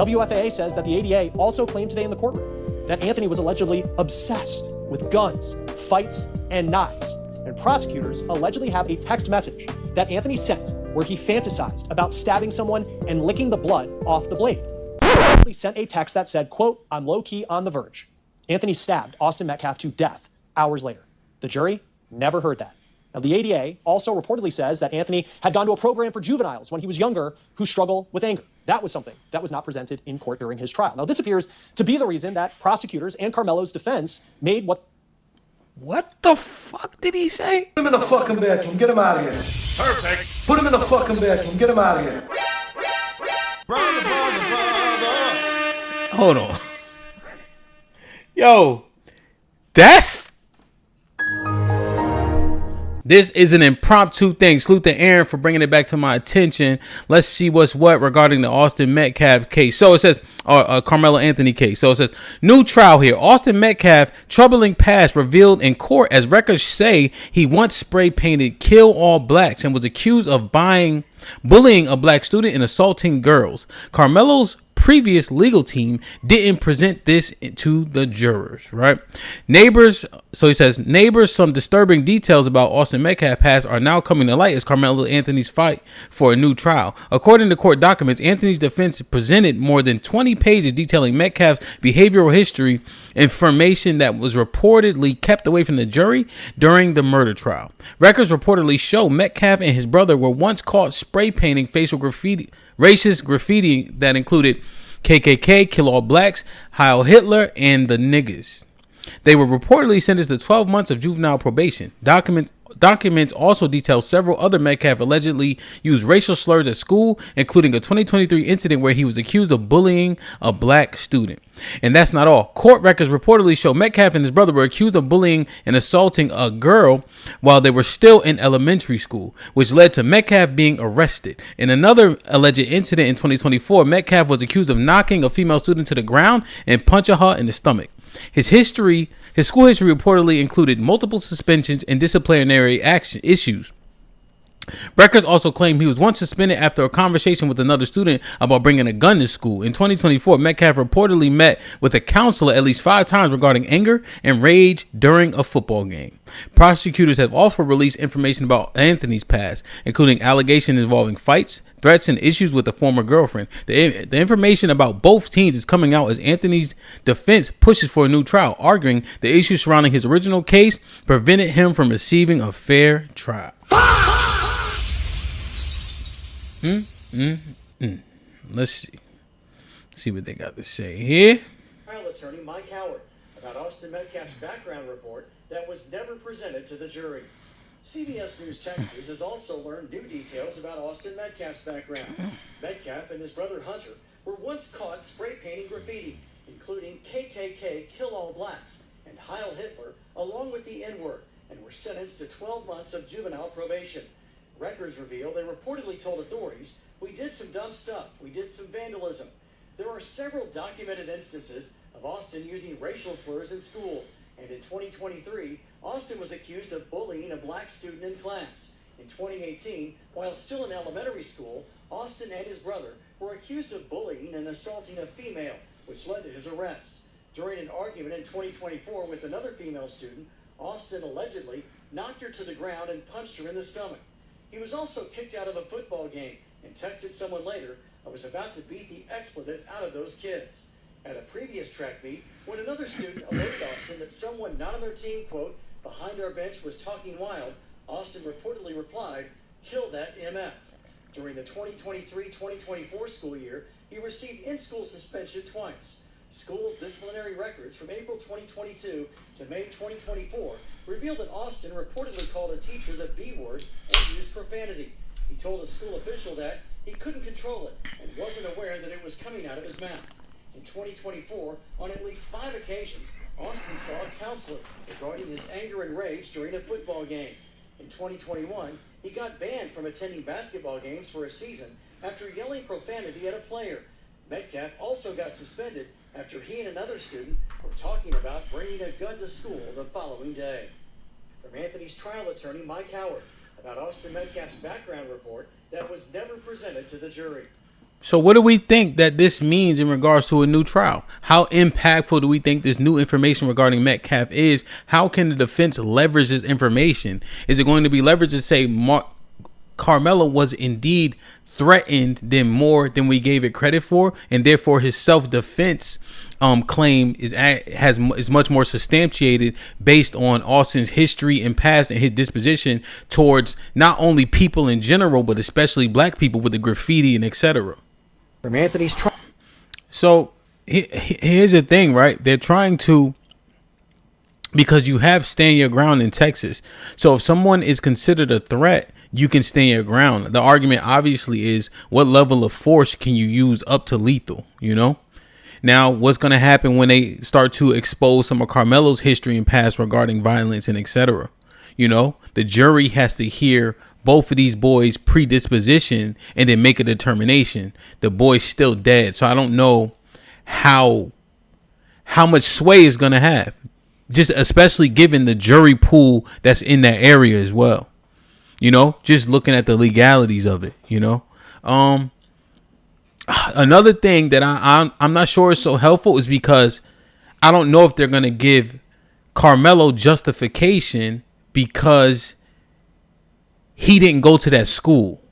WFAA says that the ADA also claimed today in the courtroom that Anthony was allegedly obsessed with guns, fights, and knives. And prosecutors allegedly have a text message that Anthony sent where he fantasized about stabbing someone and licking the blood off the blade. He allegedly sent a text that said, quote, "I'm low-key on the verge." Anthony stabbed Austin Metcalf to death hours later. The jury never heard that. Now, the ADA also reportedly says that Anthony had gone to a program for juveniles when he was younger who struggle with anger. That was something that was not presented in court during his trial. Now, this appears to be the reason that prosecutors and Karmelo's defense made What the fuck did he say? Put him in the fucking bedroom. Get him out of here. Perfect. Put him in the fucking bedroom. Get him out of here. Brother. Hold on. Yo, this is an impromptu thing. Salute to Aaron for bringing it back to my attention. Let's see what's what regarding the Austin Metcalf case. So it says, Karmelo Anthony case. So it says, new trial here. Austin Metcalf, troubling past revealed in court as records say he once spray painted "Kill All Blacks" and was accused of bullying a black student and assaulting girls. Karmelo's previous legal team didn't present this to the jurors, right? Neighbors, so he says, some disturbing details about Austin Metcalf past are now coming to light as Karmelo Anthony's fight for a new trial. According to court documents, Anthony's defense presented more than 20 pages detailing Metcalf's behavioral history, information that was reportedly kept away from the jury during the murder trial. Records reportedly show Metcalf and his brother were once caught spray painting racist graffiti that included KKK, Kill All Blacks, Heil Hitler, and the Niggas. They were reportedly sentenced to 12 months of juvenile probation. Documents also detail several other Metcalf allegedly used racial slurs at school, including a 2023 incident where he was accused of bullying a black student. And that's not all. Court records reportedly show Metcalf and his brother were accused of bullying and assaulting a girl while they were still in elementary school, which led to Metcalf being arrested. In another alleged incident in 2024, Metcalf was accused of knocking a female student to the ground and punching her in the stomach. His school history reportedly included multiple suspensions and disciplinary action issues. Records also claim he was once suspended after a conversation with another student about bringing a gun to school. In 2024, Metcalf reportedly met with a counselor at least 5 times regarding anger and rage during a football game. Prosecutors have also released information about Anthony's past, including allegations involving fights, threats, and issues with a former girlfriend. The information about both teens is coming out as Anthony's defense pushes for a new trial, arguing the issues surrounding his original case prevented him from receiving a fair trial. Let's see what they got to say here. Trial attorney Mike Howard about Austin Metcalf's background report that was never presented to the jury. CBS News Texas has also learned new details about Austin Metcalf's background. Metcalf and his brother Hunter were once caught spray painting graffiti, including KKK Kill All Blacks and Heil Hitler, along with the N-word, and were sentenced to 12 months of juvenile probation. Records reveal they reportedly told authorities, "We did some dumb stuff. We did some vandalism." There are several documented instances of Austin using racial slurs in school, and in 2023, Austin was accused of bullying a black student in class. In 2018, while still in elementary school, Austin and his brother were accused of bullying and assaulting a female, which led to his arrest. During an argument in 2024 with another female student, Austin allegedly knocked her to the ground and punched her in the stomach. He was also kicked out of a football game and texted someone later, "I was about to beat the expletive out of those kids." At a previous track meet, when another student alerted Austin that someone not on their team, quote, "behind our bench was talking wild," Austin reportedly replied, "Kill that MF." During the 2023-2024 school year, he received in-school suspension twice. School disciplinary records from April 2022 to May 2024 revealed that Austin reportedly called a teacher the B word and used profanity. He told a school official that he couldn't control it and wasn't aware that it was coming out of his mouth. In 2024, on at least 5 occasions, Austin saw a counselor regarding his anger and rage during a football game. In 2021, he got banned from attending basketball games for a season after yelling profanity at a player. Metcalf also got suspended after he and another student were talking about bringing a gun to school the following day. From Anthony's trial attorney, Mike Howard, about Austin Metcalf's background report that was never presented to the jury. So what do we think that this means in regards to a new trial? How impactful do we think this new information regarding Metcalf is? How can the defense leverage this information? Is it going to be leveraged to say Karmelo was indeed threatened than more than we gave it credit for, and therefore his self-defense claim is much more substantiated based on Austin's history and past and his disposition towards not only people in general but especially black people with the graffiti and etc. From Anthony's trial. So here's the thing, right? They're trying to, because you have stand your ground in Texas. So if someone is considered a threat, you can stand your ground. The argument obviously is what level of force can you use up to lethal, you know? Now, what's going to happen when they start to expose some of Karmelo's history and past regarding violence and etc.? You know, the jury has to hear both of these boys' predisposition and then make a determination. The boy's still dead. So I don't know how much sway is going to have, just especially given the jury pool that's in that area as well. You know, just looking at the legalities of it, you know. Another thing that I'm not sure is so helpful is because I don't know if they're going to give Karmelo justification because he didn't go to that school.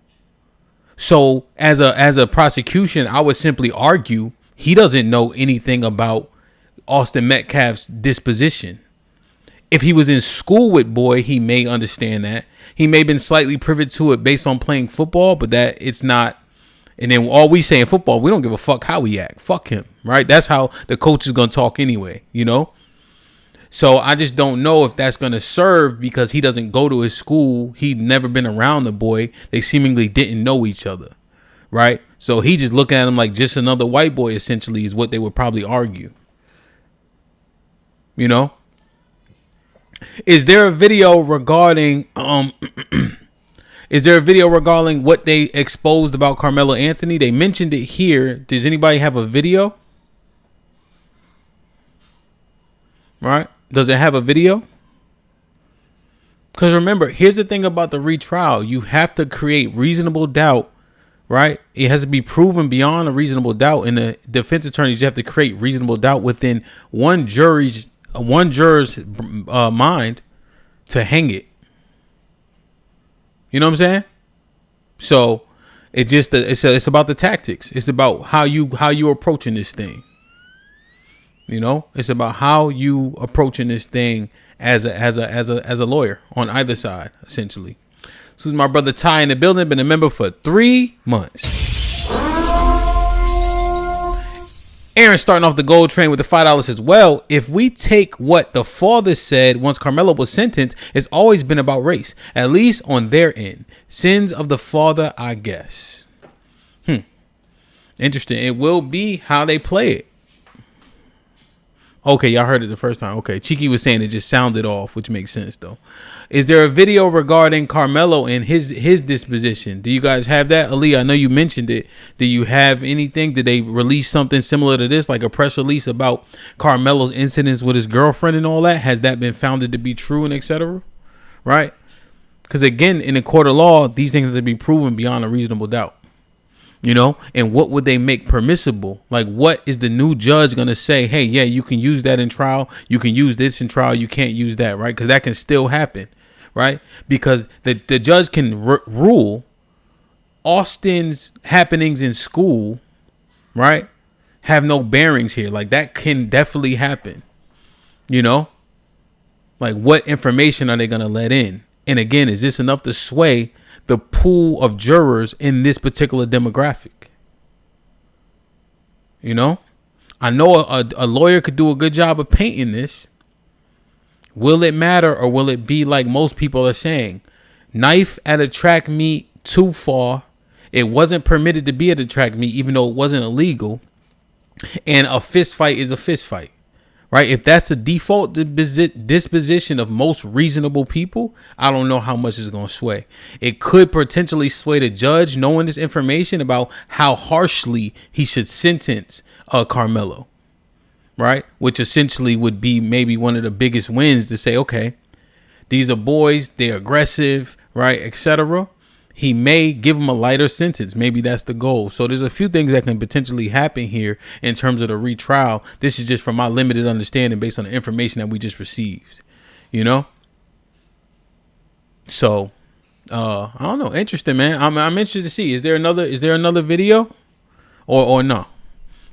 So as a prosecution, I would simply argue he doesn't know anything about Austin Metcalf's disposition. If he was in school with boy, he may understand that. He may have been slightly privy to it based on playing football, but that it's not. And then all we say in football, we don't give a fuck how he act. Fuck him, right? That's how the coach is going to talk anyway, you know? So I just don't know if that's going to serve because he doesn't go to his school. He'd never been around the boy. They seemingly didn't know each other, right? So he just looking at him like just another white boy, essentially, is what they would probably argue. You know? Is there a video regarding what they exposed about Karmelo Anthony? They mentioned it here. Does anybody have a video? Right? Does it have a video? Because remember, here's the thing about the retrial. You have to create reasonable doubt, right? It has to be proven beyond a reasonable doubt. And the defense attorneys, you have to create reasonable doubt within one juror's mind to hang it. You know what I'm saying? So it's about the tactics. It's about how you approaching this thing. You know, it's about how you approaching this thing as a lawyer on either side, essentially. This is my brother Ty in the building. Been a member for 3 months. Aaron starting off the gold train with the $5 as well. If we take what the father said once Karmelo was sentenced, it's always been about race, at least on their end. Sins of the father, I guess. Interesting. It will be how they play it. Okay, y'all heard it the first time. Okay, Cheeky was saying it just sounded off, which makes sense though. Is there a video regarding Karmelo and his disposition? Do you guys have that? Ali, I know you mentioned it. Do you have anything? Did they release something similar to this, like a press release about Karmelo's incidents with his girlfriend and all that? Has that been founded to be true and etc.? Right? Because again, in a court of law, these things have to be proven beyond a reasonable doubt. You know, and what would they make permissible? Like, what is the new judge going to say? Hey, yeah, you can use that in trial. You can use this in trial. You can't use that, right? Because that can still happen, right? Because the judge can rule Austin's happenings in school, right, have no bearings here. Like, that can definitely happen, you know? Like, what information are they going to let in? And again, is this enough to sway the pool of jurors in this particular demographic? You know, I know a lawyer could do a good job of painting this. Will it matter, or will it be like most people are saying? Knife at a track meet, too far. It wasn't permitted to be at a track meet, even though it wasn't illegal. And a fist fight is a fist fight. Right? If that's the default disposition of most reasonable people, I don't know how much is going to sway. It could potentially sway the judge knowing this information about how harshly he should sentence Karmelo. Right? Which essentially would be maybe one of the biggest wins to say, okay, these are boys, they're aggressive, right, etc. he may give him a lighter sentence. Maybe that's the goal. So there's a few things that can potentially happen here in terms of the retrial. This is just from my limited understanding based on the information that we just received, you know? So, I don't know. Interesting, man. I'm interested to see. Is there another video or no?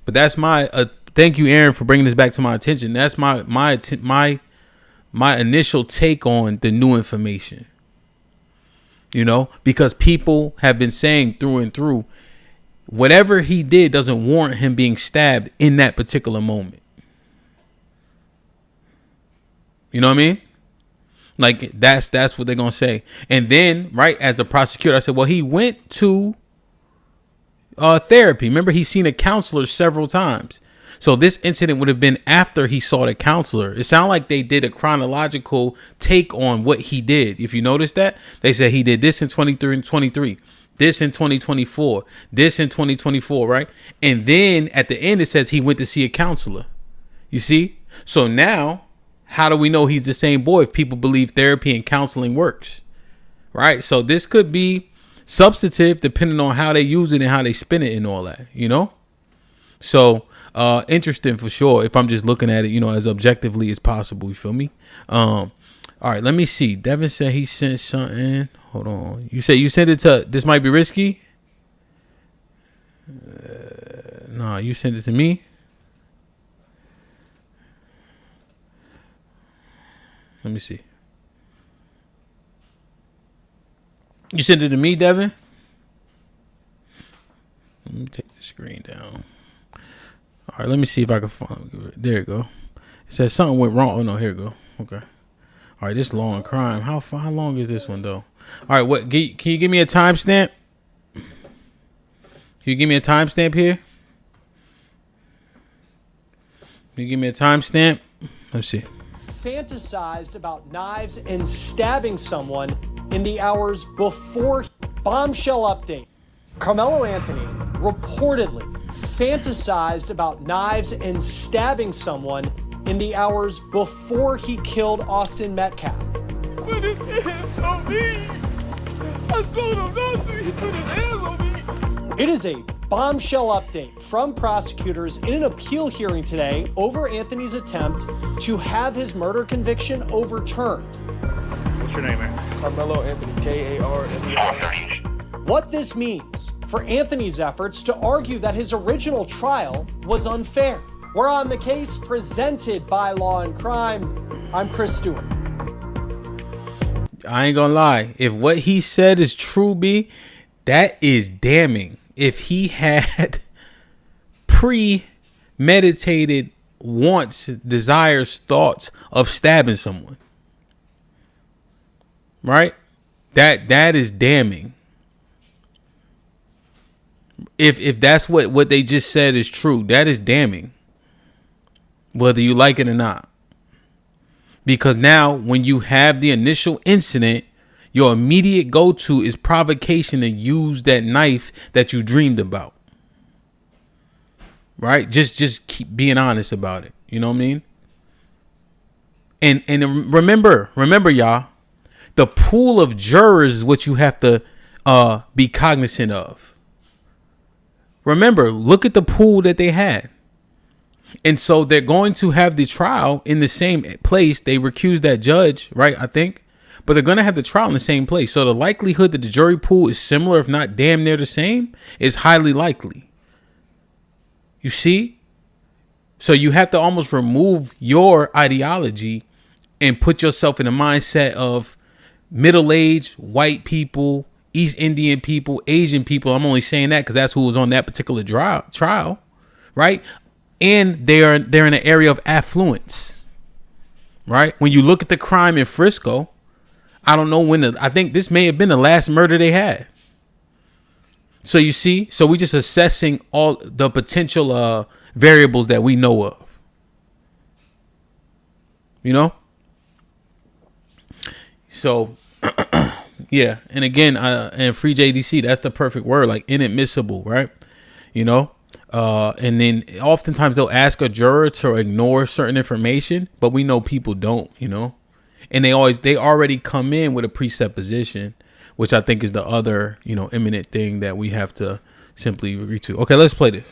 But that's my, thank you, Aaron, for bringing this back to my attention. That's my initial take on the new information. You know, because people have been saying through and through, whatever he did doesn't warrant him being stabbed in that particular moment. You know what I mean? Like that's what they're going to say. And then, right, as the prosecutor, I said, well, he went to therapy. Remember, he's seen a counselor several times. So this incident would have been after he saw the counselor. It sounded like they did a chronological take on what he did. If you notice that, they said he did this in 23, this in 2024, this in 2024, right? And then at the end, it says he went to see a counselor. You see? So now, how do we know he's the same boy if people believe therapy and counseling works? Right? So this could be substantive depending on how they use it and how they spin it and all that, you know? So interesting for sure if I'm just looking at it, you know, as objectively as possible. You feel me? All right, let me see. Devin said he sent something. Hold on. You said you sent it to, this might be risky. No, you sent it to me. Let me see. You sent it to me, Devin? Let me take the screen down. All right, let me see if I can find it. There you go. It says something went wrong. Oh, no, here we go. Okay. All right, this long crime. How long is this one, though? All right, what? Can you give me a timestamp? Can you give me a timestamp here? Can you give me a timestamp? Let's see. Fantasized about knives and stabbing someone in the hours before. Bombshell update. Karmelo Anthony reportedly fantasized about knives and stabbing someone in the hours before he killed Austin Metcalf. Put his hands on me. I told him not to. He put his hands on me. It is a bombshell update from prosecutors in an appeal hearing today over Anthony's attempt to have his murder conviction overturned. What's your name, man? Karmelo Anthony, K-A-R-M-E-L-O. What this means for Anthony's efforts to argue that his original trial was unfair. We're on the case presented by Law and Crime. I'm Chris Stewart. I ain't gonna lie. If what he said is true, B, that is damning. If he had premeditated wants, desires, thoughts of stabbing someone, right? That is damning. If that's what they just said is true, that is damning. Whether you like it or not. Because now when you have the initial incident, your immediate go-to is provocation to use that knife that you dreamed about. Right? Just keep being honest about it. You know what I mean? And remember y'all, the pool of jurors is what you have to be cognizant of. Remember, look at the pool that they had. And so they're going to have the trial in the same place. They recused that judge, right? I think. But they're going to have the trial in the same place. So the likelihood that the jury pool is similar, if not damn near the same, is highly likely. You see? So you have to almost remove your ideology and put yourself in the mindset of middle-aged white people, East Indian people, Asian people. I'm only saying that because that's who was on that particular trial, right? And they're in an area of affluence, right? When you look at the crime in Frisco, I don't know when I think this may have been the last murder they had. So you see, so we just assessing all the potential variables that we know of, you know? So yeah. And again, and free JDC, that's the perfect word, like inadmissible, right? You know? And then oftentimes they'll ask a juror to ignore certain information, but we know people don't, you know, and they already come in with a presupposition, which I think is the other, imminent thing that we have to simply agree to. Okay, let's play this.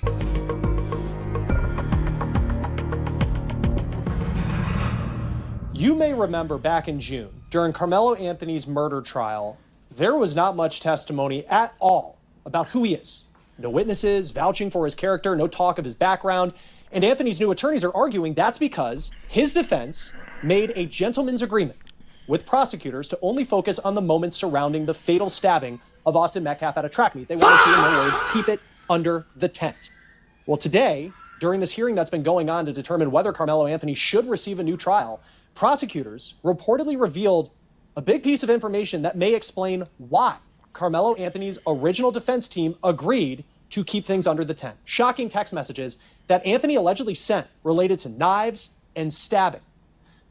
You may remember back in June, during Karmelo Anthony's murder trial, there was not much testimony at all about who he is. No witnesses vouching for his character, no talk of his background. And Anthony's new attorneys are arguing that's because his defense made a gentleman's agreement with prosecutors to only focus on the moments surrounding the fatal stabbing of Austin Metcalf at a track meet. They wanted to, in their words, keep it under the tent. Well, today, during this hearing that's been going on to determine whether Karmelo Anthony should receive a new trial, prosecutors reportedly revealed a big piece of information that may explain why Karmelo Anthony's original defense team agreed to keep things under the tent. Shocking text messages that Anthony allegedly sent related to knives and stabbing.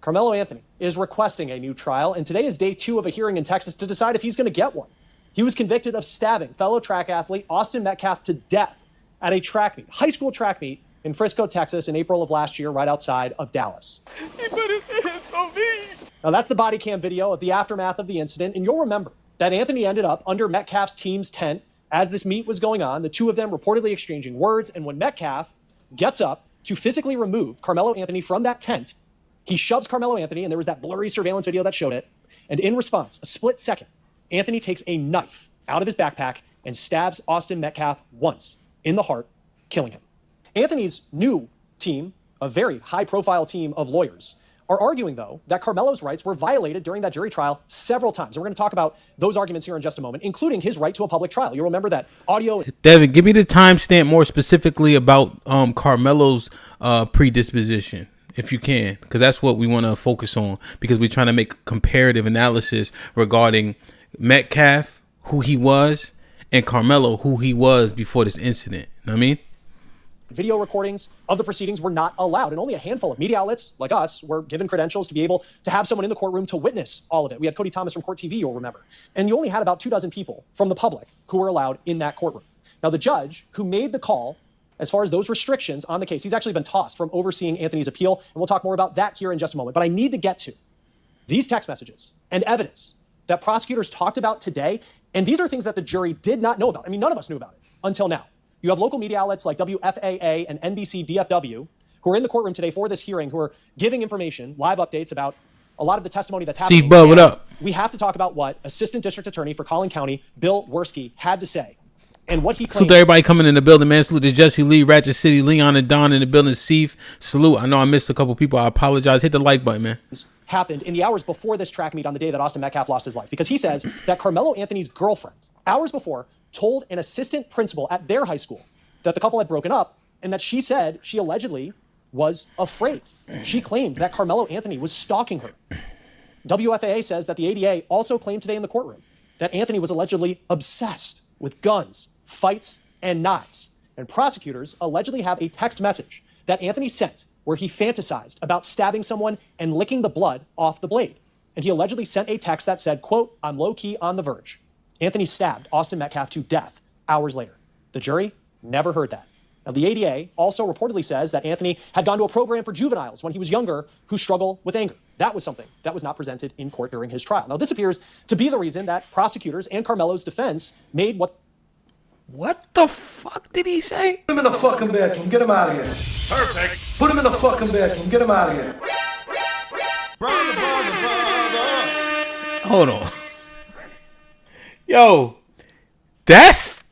Karmelo Anthony is requesting a new trial, and today is day 2 of a hearing in Texas to decide if he's going to get one. He was convicted of stabbing fellow track athlete Austin Metcalf to death at a track meet, high school track meet in Frisco, Texas in April of last year, right outside of Dallas. He put his hands on me. Now that's the body cam video of the aftermath of the incident, and you'll remember that Anthony ended up under Metcalf's team's tent as this meet was going on, the two of them reportedly exchanging words, and when Metcalf gets up to physically remove Karmelo Anthony from that tent, he shoves Karmelo Anthony, and there was that blurry surveillance video that showed it, and in response, a split second, Anthony takes a knife out of his backpack and stabs Austin Metcalf once in the heart, killing him. Anthony's new team, a very high-profile team of lawyers, are arguing, though, that Karmelo's rights were violated during that jury trial several times. And we're going to talk about those arguments here in just a moment, including his right to a public trial. You'll remember that audio. Devin, give me the timestamp more specifically about Karmelo's predisposition, if you can, because that's what we want to focus on, because we're trying to make comparative analysis regarding Metcalf, who he was, and Karmelo, who he was before this incident. Know what I mean? Video recordings of the proceedings were not allowed, and only a handful of media outlets like us were given credentials to be able to have someone in the courtroom to witness all of it. We had Cody Thomas from Court TV, you'll remember. And you only had about 24 people from the public who were allowed in that courtroom. Now, the judge who made the call as far as those restrictions on the case, he's actually been tossed from overseeing Anthony's appeal, and we'll talk more about that here in just a moment. But I need to get to these text messages and evidence that prosecutors talked about today, and these are things that the jury did not know about. I mean, none of us knew about it until now. You have local media outlets like WFAA and NBC DFW who are in the courtroom today for this hearing, who are giving information, live updates about a lot of the testimony that's happening. Steve Bud, what up? We have to talk about what Assistant District Attorney for Collin County, Bill Werski, had to say. And what he claimed. Salute to everybody coming in the building, man. Salute to Jesse Lee, Ratchet City, Leon and Don in the building. Steve, salute. I know I missed a couple people. I apologize. Hit the like button, man. Happened in the hours before this track meet on the day that Austin Metcalf lost his life, because he says that Karmelo Anthony's girlfriend, hours before, told an assistant principal at their high school that the couple had broken up, and that she said she allegedly was afraid. She claimed that Karmelo Anthony was stalking her. WFAA says that the ADA also claimed today in the courtroom that Anthony was allegedly obsessed with guns, fights, and knives. And prosecutors allegedly have a text message that Anthony sent where he fantasized about stabbing someone and licking the blood off the blade. And he allegedly sent a text that said, quote, "I'm low-key on the verge." Anthony stabbed Austin Metcalf to death hours later. The jury never heard that. Now, the ADA also reportedly says that Anthony had gone to a program for juveniles when he was younger who struggle with anger. That was something that was not presented in court during his trial. Now, this appears to be the reason that prosecutors and Karmelo's defense made What the fuck did he say? Put him in the fucking bedroom. Get him out of here. Perfect. Put him in the fucking bedroom. Get him out of here. Hold on. Yo, that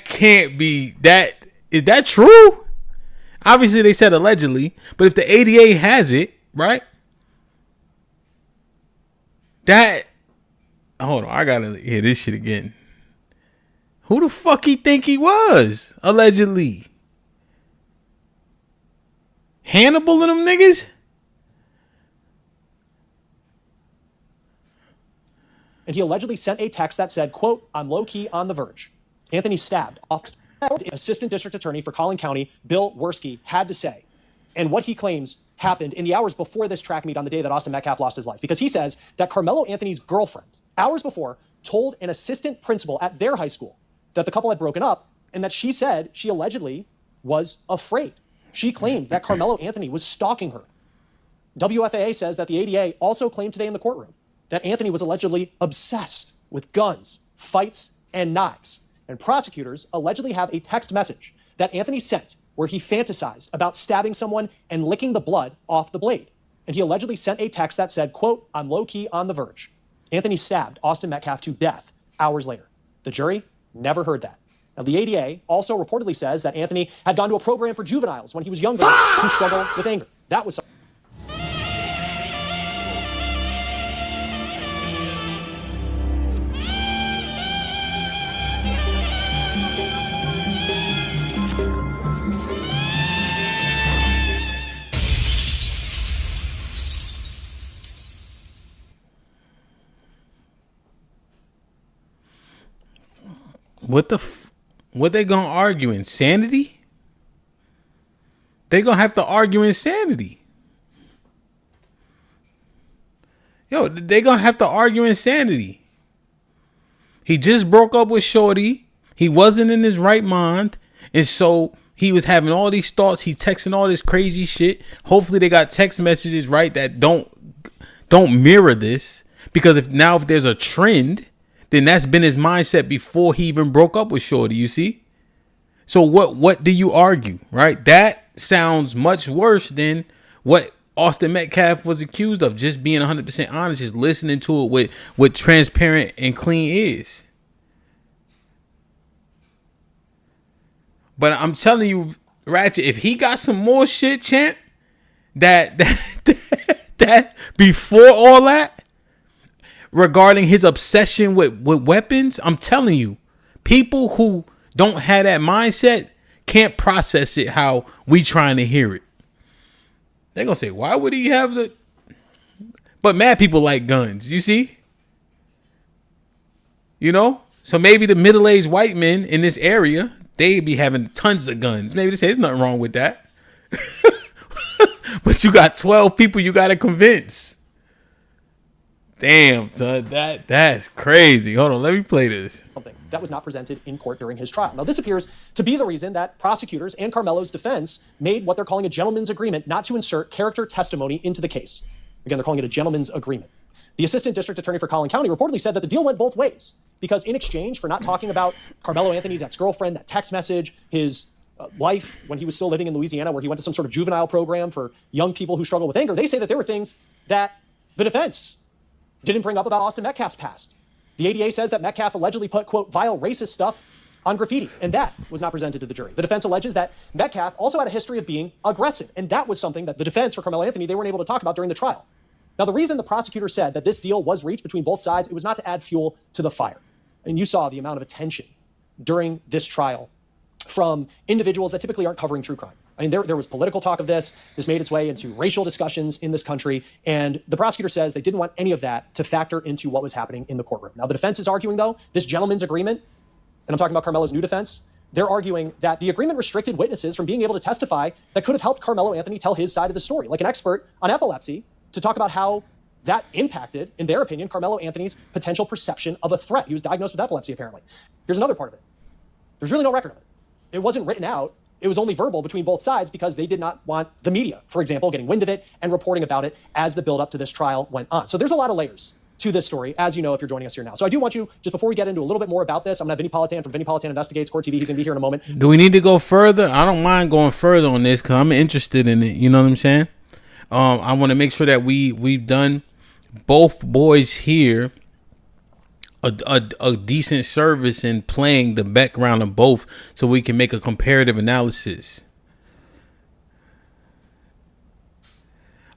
can't be that. Is that true? Obviously, they said allegedly, but if the ADA has it, right? Hold on, I gotta hear this shit again. Who the fuck he think he was? Allegedly. Hannibal and them niggas? And he allegedly sent a text that said, quote, "I'm low-key on the verge." Anthony stabbed Assistant District Attorney for Collin County, Bill Werski, had to say. And what he claims happened in the hours before this track meet on the day that Austin Metcalf lost his life. Because he says that Karmelo Anthony's girlfriend, hours before, told an assistant principal at their high school that the couple had broken up, and that she said she allegedly was afraid. She claimed that Karmelo Anthony was stalking her. WFAA says that the ADA also claimed today in the courtroom that Anthony was allegedly obsessed with guns, fights, and knives. And prosecutors allegedly have a text message that Anthony sent where he fantasized about stabbing someone and licking the blood off the blade. And he allegedly sent a text that said, quote, "I'm low-key on the verge." Anthony stabbed Austin Metcalf to death hours later. The jury never heard that. Now, the ADA also reportedly says that Anthony had gone to a program for juveniles when he was younger who struggled with anger. That was what they gonna argue? Insanity? They gonna have to argue insanity. Yo, they gonna have to argue insanity. He just broke up with Shorty. He wasn't in his right mind. And so he was having all these thoughts. He texting all this crazy shit. Hopefully they got text messages, right, that don't mirror this. Because if there's a trend, then that's been his mindset before he even broke up with Shorty, you see? So what do you argue, right? That sounds much worse than what Austin Metcalf was accused of, just being 100% honest, just listening to it with transparent and clean ears. But I'm telling you, Ratchet, if he got some more shit, champ, that before all that, regarding his obsession with weapons, I'm telling you, people who don't have that mindset can't process it how we trying to hear it. They're going to say, why would he have the... But mad people like guns, you see? You know? So maybe the middle-aged white men in this area, they be having tons of guns. Maybe they say there's nothing wrong with that. But you got 12 people you got to convince. Damn, son, that's crazy. Hold on, let me play this. Something that was not presented in court during his trial. Now, this appears to be the reason that prosecutors and Karmelo's defense made what they're calling a gentleman's agreement not to insert character testimony into the case. Again, they're calling it a gentleman's agreement. The assistant district attorney for Collin County reportedly said that the deal went both ways because in exchange for not talking about Karmelo Anthony's ex-girlfriend, that text message, his life when he was still living in Louisiana where he went to some sort of juvenile program for young people who struggle with anger, they say that there were things that the defense didn't bring up about Austin Metcalf's past. The ADA says that Metcalf allegedly put, quote, vile racist stuff on graffiti, and that was not presented to the jury. The defense alleges that Metcalf also had a history of being aggressive, and that was something that the defense for Karmelo Anthony, they weren't able to talk about during the trial. Now, the reason the prosecutor said that this deal was reached between both sides, it was not to add fuel to the fire. And you saw the amount of attention during this trial from individuals that typically aren't covering true crime. I mean, there was political talk of this. This made its way into racial discussions in this country. And the prosecutor says they didn't want any of that to factor into what was happening in the courtroom. Now, the defense is arguing, though, this gentleman's agreement, and I'm talking about Karmelo's new defense, they're arguing that the agreement restricted witnesses from being able to testify that could have helped Karmelo Anthony tell his side of the story, like an expert on epilepsy, to talk about how that impacted, in their opinion, Karmelo Anthony's potential perception of a threat. He was diagnosed with epilepsy, apparently. Here's another part of it. There's really no record of it. It wasn't written out. It was only verbal between both sides because they did not want the media, for example, getting wind of it and reporting about it as the build-up to this trial went on. So there's a lot of layers to this story, as you know, if you're joining us here now. So I do want you, just before we get into a little bit more about this, I'm going to have Vinny Politan from Vinny Politan Investigates, Court TV. He's going to be here in a moment. Do we need to go further? I don't mind going further on this because I'm interested in it. You know what I'm saying? I want to make sure that we've done both boys here a decent service in playing the background of both so we can make a comparative analysis.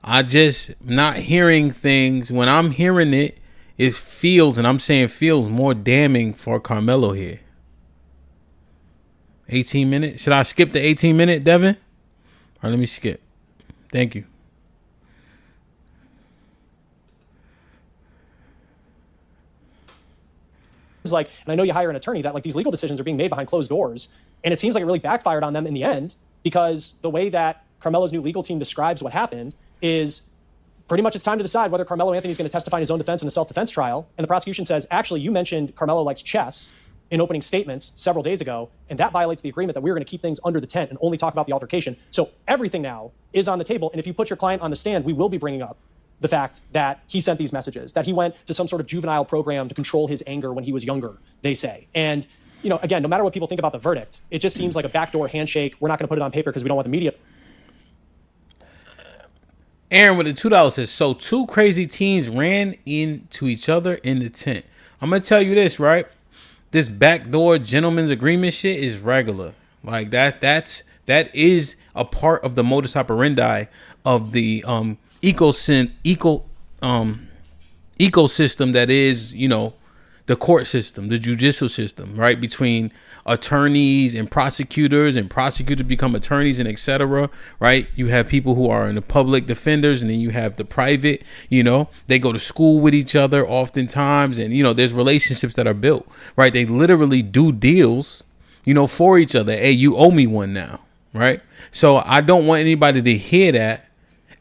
I just not hearing things. When I'm hearing it, it feels, and I'm saying feels more damning for Karmelo here. 18 minutes. Should I skip the 18-minute, Devin? All right, let me skip. Thank you. Like, and I know you hire an attorney, that like these legal decisions are being made behind closed doors, and it seems like it really backfired on them in the end because the way that Karmelo's new legal team describes what happened is pretty much it's time to decide whether Karmelo Anthony is going to testify in his own defense in a self-defense trial. And the prosecution says, actually, you mentioned Karmelo likes chess. in opening statements several days ago, and that violates the agreement that we were going to keep things under the tent and only talk about the altercation. So everything now is on the table. And if you put your client on the stand, we will be bringing up the fact that he sent these messages, that he went to some sort of juvenile program to control his anger when he was younger, they say. And, you know, again, no matter what people think about the verdict, it just seems like a backdoor handshake. We're not going to put it on paper because we don't want the media. Aaron with the $2 says, so two crazy teens ran into each other in the tent. I'm going to tell you this, right? This backdoor gentleman's agreement shit is regular. Like that is a part of the modus operandi of the ecosystem that is, you know, the court system, the judicial system, right? Between attorneys and prosecutors become attorneys and etc. Right? You have people who are in the public defenders, and then you have the private, you know, they go to school with each other oftentimes. And, you know, there's relationships that are built, right? They literally do deals, you know, for each other. Hey, you owe me one now. Right? So I don't want anybody to hear that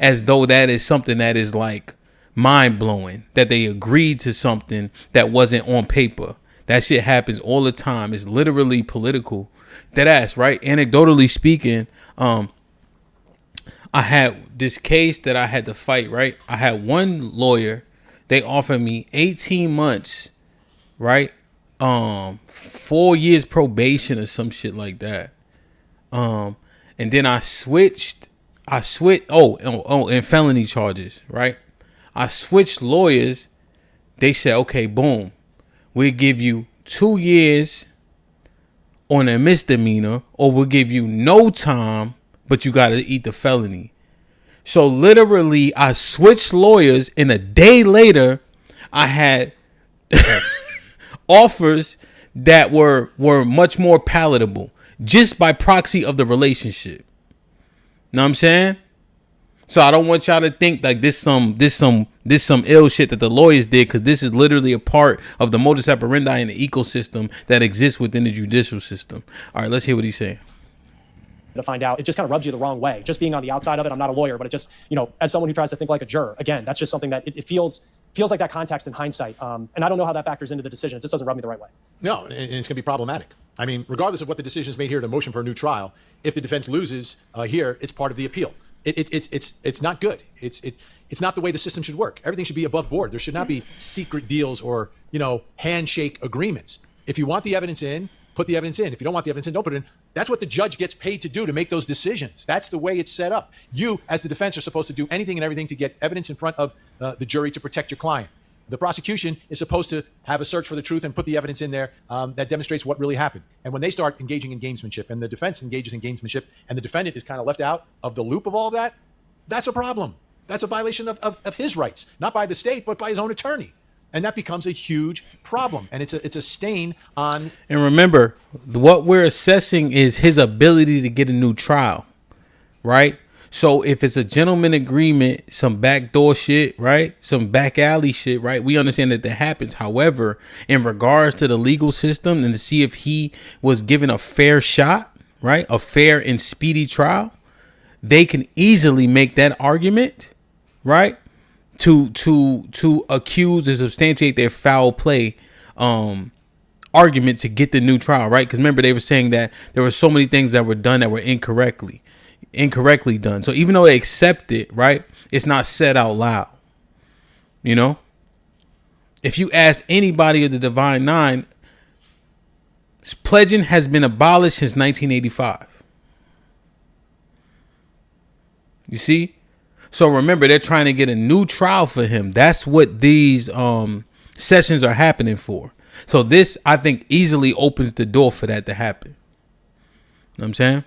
as though that is something that is like mind blowing, that they agreed to something that wasn't on paper. That shit happens all the time. It's literally political. That ass, right? Anecdotally speaking, I had this case that I had to fight, right? I had one lawyer, they offered me 18 months, right? 4 years probation or some shit like that. And then I switched, and felony charges, right? I switched lawyers. They said, okay, boom, we'll give you 2 years on a misdemeanor, or we'll give you no time, but you got to eat the felony. So literally I switched lawyers, and a day later I had offers that were much more palatable just by proxy of the relationship. Know what I'm saying? So I don't want y'all to think like this some ill shit that the lawyers did, because this is literally a part of the modus operandi in the ecosystem that exists within the judicial system. All right, let's hear what he's saying. To find out, it just kind of rubs you the wrong way. Just being on the outside of it, I'm not a lawyer, but it just, you know, as someone who tries to think like a juror, again, that's just something that it feels like that context in hindsight. And I don't know how that factors into the decision. It just doesn't rub me the right way. No, and it's going to be problematic. I mean, regardless of what the decision is made here, the motion for a new trial, if the defense loses here, it's part of the appeal. It's not good. It's not the way the system should work. Everything should be above board. There should not be secret deals or, you know, handshake agreements. If you want the evidence in, put the evidence in. If you don't want the evidence in, don't put it in. That's what the judge gets paid to do, to make those decisions. That's the way it's set up. You, as the defense, are supposed to do anything and everything to get evidence in front of the jury to protect your client. The prosecution is supposed to have a search for the truth and put the evidence in there that demonstrates what really happened. And when they start engaging in gamesmanship, and the defense engages in gamesmanship, and the defendant is kind of left out of the loop of all that, that's a problem. That's a violation of his rights, not by the state, but by his own attorney. And that becomes a huge problem. And it's a stain on... And remember, what we're assessing is his ability to get a new trial, right? So if it's a gentleman agreement, some backdoor shit, right? Some back alley shit, right? We understand that happens. However, in regards to the legal system and to see if he was given a fair shot, right? A fair and speedy trial, they can easily make that argument, right? To accuse and substantiate their foul play argument to get the new trial, right? Because remember, they were saying that there were so many things that were done that were incorrectly done. So even though they accept it, right, it's not said out loud. You know, if you ask anybody of the Divine Nine, pledging has been abolished since 1985. You see? So remember, they're trying to get a new trial for him. That's what these sessions are happening for. So this, I think, easily opens the door for that to happen. You know what I'm saying?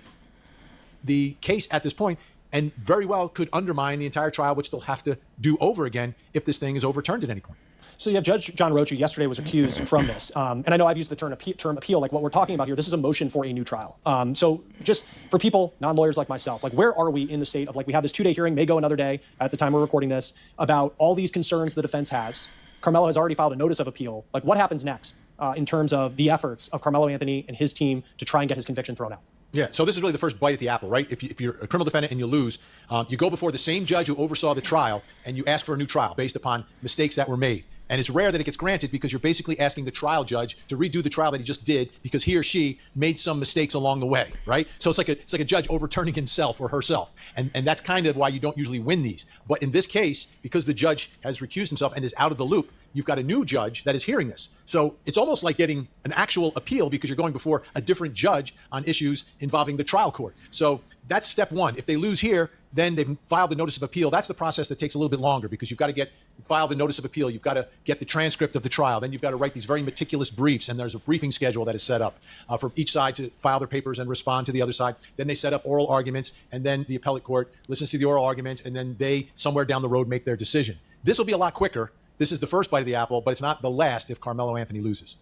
The case at this point, and very well could undermine the entire trial, which they'll have to do over again if this thing is overturned at any point. So you have Judge John Rocha yesterday was accused from this. And I know I've used the term appeal, like what we're talking about here. This is a motion for a new trial. So just for people, non-lawyers like myself, like where are we in the state of, like, we have this 2-day hearing, may go another day at the time we're recording this, about all these concerns the defense has. Karmelo has already filed a notice of appeal. Like, what happens next in terms of the efforts of Karmelo Anthony and his team to try and get his conviction thrown out? Yeah, so this is really the first bite at the apple, right? If you're a criminal defendant and you lose, you go before the same judge who oversaw the trial and you ask for a new trial based upon mistakes that were made. And it's rare that it gets granted because you're basically asking the trial judge to redo the trial that he just did because he or she made some mistakes along the way, right? So it's like a judge overturning himself or herself. And that's kind of why you don't usually win these. But in this case, because the judge has recused himself and is out of the loop, you've got a new judge that is hearing this. So it's almost like getting an actual appeal because you're going before a different judge on issues involving the trial court. So that's step one. If they lose here, then they've filed the notice of appeal. That's the process that takes a little bit longer because you've got to file the notice of appeal. You've got to get the transcript of the trial. Then you've got to write these very meticulous briefs. And there's a briefing schedule that is set up for each side to file their papers and respond to the other side. Then they set up oral arguments. And then the appellate court listens to the oral arguments. And then they, somewhere down the road, make their decision. This will be a lot quicker. This is the first bite of the apple, but it's not the last if Karmelo Anthony loses.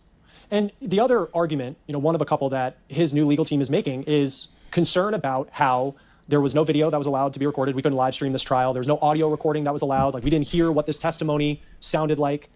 And the other argument, one of a couple that his new legal team is making is concern about how there was no video that was allowed to be recorded. We couldn't live stream this trial. There was no audio recording that was allowed. Like, we didn't hear what this testimony sounded like.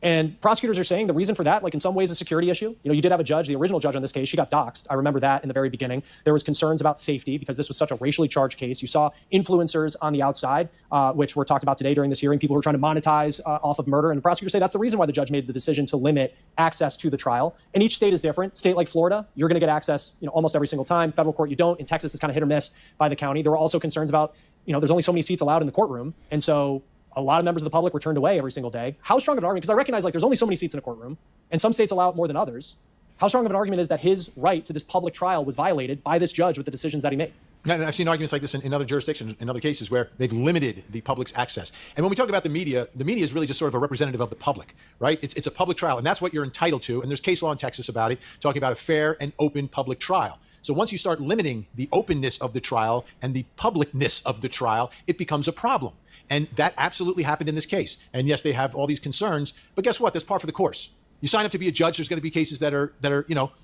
And prosecutors are saying the reason for that, like in some ways, a security issue. You did have a judge, the original judge on this case, she got doxxed. I remember that in the very beginning. There was concerns about safety because this was such a racially charged case. You saw influencers on the outside, which were talked about today during this hearing, people who are trying to monetize off of murder. And the prosecutors say that's the reason why the judge made the decision to limit access to the trial. And each state is different. State like Florida, you're going to get access, almost every single time. Federal court, you don't. In Texas, it's kind of hit or miss by the county. There were also concerns about, there's only so many seats allowed in the courtroom. And so a lot of members of the public were turned away every single day. How strong of an argument? Because I recognize there's only so many seats in a courtroom, and some states allow it more than others. How strong of an argument is that his right to this public trial was violated by this judge with the decisions that he made? And I've seen arguments like this in other jurisdictions, in other cases where they've limited the public's access. And when we talk about the media is really just sort of a representative of the public, right? It's a public trial, and that's what you're entitled to. And there's case law in Texas about it, talking about a fair and open public trial. So once you start limiting the openness of the trial and the publicness of the trial, it becomes a problem. And that absolutely happened in this case. And yes, they have all these concerns, but guess what? That's par for the course. You sign up to be a judge, there's going to be cases that are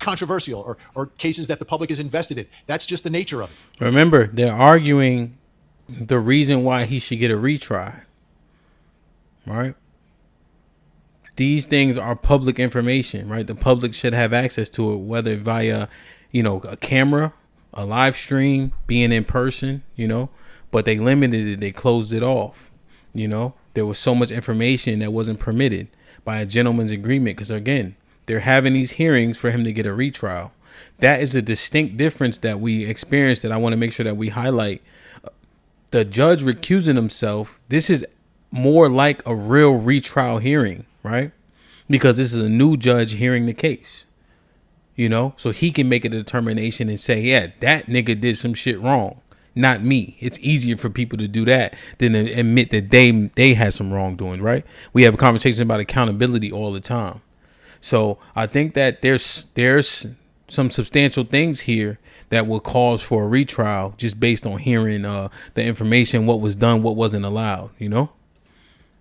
controversial or cases that the public is invested in. That's just the nature of it. Remember, they're arguing the reason why he should get a retrial, right? These things are public information, right? The public should have access to it, whether via, a camera, a live stream, being in person, but they limited it. They closed it off. There was so much information that wasn't permitted by a gentleman's agreement. Because again, they're having these hearings for him to get a retrial. That is a distinct difference that we experienced that I want to make sure that we highlight. The judge recusing himself. This is more like a real retrial hearing, right? Because this is a new judge hearing the case. So he can make a determination and say, yeah, that nigga did some shit wrong. Not me. It's easier for people to do that than to admit that they had some wrongdoing, right? We have conversations about accountability all the time. So I think that there's some substantial things here that will cause for a retrial just based on hearing the information, what was done, what wasn't allowed,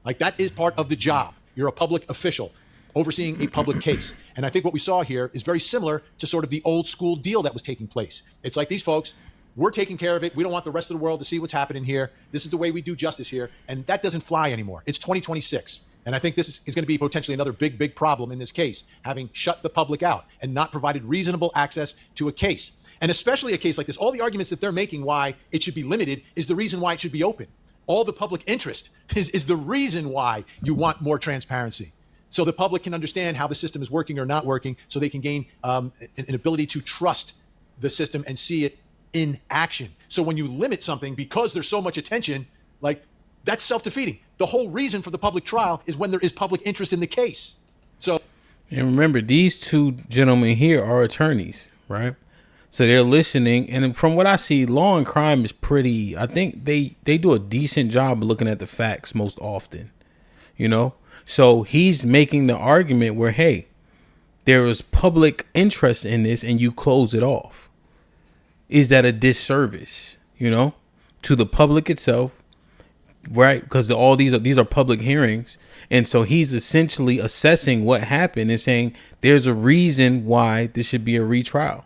Like, that is part of the job. You're a public official overseeing a public case. And I think what we saw here is very similar to sort of the old school deal that was taking place. It's like these folks, we're taking care of it. We don't want the rest of the world to see what's happening here. This is the way we do justice here. And that doesn't fly anymore. It's 2026. And I think this is going to be potentially another big problem in this case, having shut the public out and not provided reasonable access to a case. And especially a case like this, all the arguments that they're making why it should be limited is the reason why it should be open. All the public interest is the reason why you want more transparency. So the public can understand how the system is working or not working, so they can gain an ability to trust the system and see it in action. So when you limit something because there's so much attention, like, that's self-defeating. The whole reason for the public trial is when there is public interest in the case. So, and remember, these two gentlemen here are attorneys, right? So they're listening, and from what I see, law and crime is pretty, I think they do a decent job of looking at the facts most often, So he's making the argument where, hey, there is public interest in this and you close it off. Is that a disservice, to the public itself, right? Because all these are public hearings. And so he's essentially assessing what happened and saying there's a reason why this should be a retrial.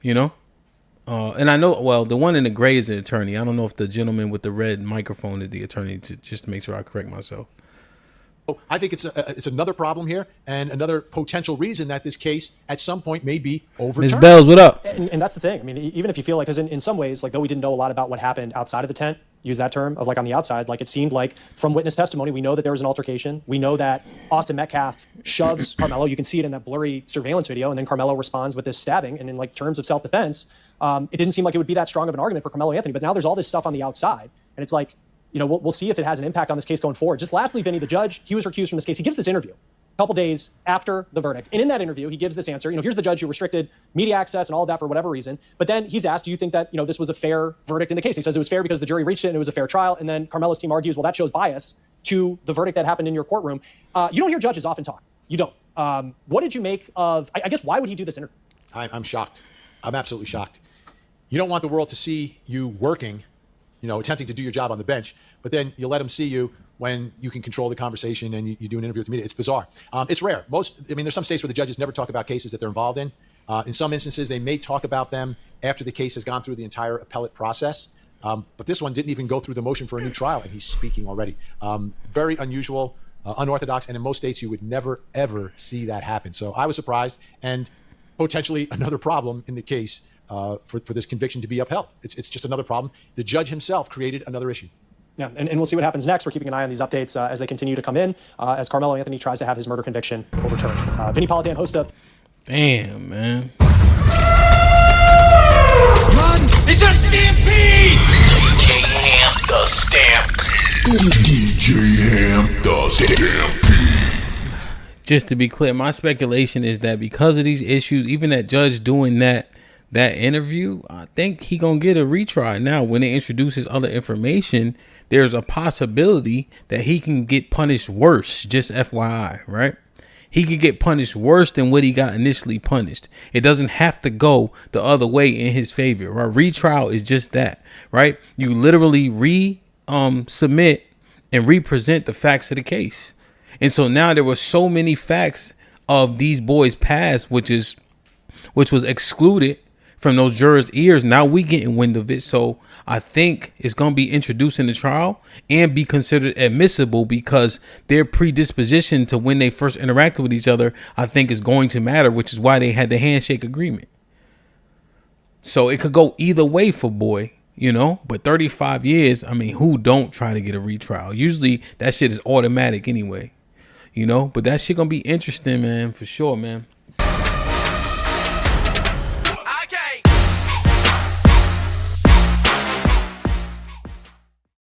And I know, well, the one in the gray is an attorney. I don't know if the gentleman with the red microphone is the attorney, just to make sure I correct myself. I think it's another problem here and another potential reason that this case at some point may be overturned. Ms. Bells, what up? And that's the thing. I mean, even if you feel like, because in some ways, like, though we didn't know a lot about what happened outside of the tent, use that term, of like on the outside, like it seemed like from witness testimony, we know that there was an altercation. We know that Austin Metcalf shoves Karmelo. You can see it in that blurry surveillance video. And then Karmelo responds with this stabbing. And in like terms of self-defense, it didn't seem like it would be that strong of an argument for Karmelo Anthony. But now there's all this stuff on the outside. And it's like, you know, we'll see if it has an impact on this case going forward. Just lastly, Vinny, the judge, he was recused from this case. He gives this interview a couple days after the verdict. And in that interview, he gives this answer. You know, here's the judge who restricted media access and all of that for whatever reason. But then he's asked, do you think that, you know, this was a fair verdict in the case? He says it was fair because the jury reached it and it was a fair trial. And then Karmelo's team argues, well, that shows bias to the verdict that happened in your courtroom. You don't hear judges often talk. You don't. What did you make of, I guess, why would he do this interview? I'm shocked. I'm absolutely shocked. You don't want the world to see you working, you know, attempting to do your job on the bench, but then you let them see you when you can control the conversation and you do an interview with the media. It's bizarre. It's rare. There's some states where the judges never talk about cases that they're involved in. In some instances, they may talk about them after the case has gone through the entire appellate process. But this one didn't even go through the motion for a new trial, and he's speaking already. Very unusual, unorthodox, and in most states, you would never, ever see that happen. So I was surprised, and potentially another problem in the case for this conviction to be upheld. It's just another problem. The judge himself created another issue. Yeah, and we'll see what happens next. We're keeping an eye on these updates as they continue to come in, as Karmelo Anthony tries to have his murder conviction overturned. Vinny Politan, host of... Damn, man. Run! It's a stampede! DJ Ham the Stampede. DJ Ham the Stampede. Just to be clear, my speculation is that because of these issues, even that judge doing that interview, I think he gonna get a retry. Now, when they introduce his other information, there's a possibility that he can get punished worse. Just FYI, right? He could get punished worse than what he got initially punished. It doesn't have to go the other way in his favor, right? Retrial is just that, right? You literally submit and represent the facts of the case. And so now there were so many facts of these boys' past, which was excluded from those jurors' ears. Now we getting wind of it. So I think it's going to be introduced in the trial and be considered admissible because their predisposition to when they first interacted with each other, I think is going to matter, which is why they had the handshake agreement. So it could go either way for boy, you know, but 35 years, I mean, who don't try to get a retrial? Usually that shit is automatic anyway, you know, but that shit going to be interesting, man, for sure, man.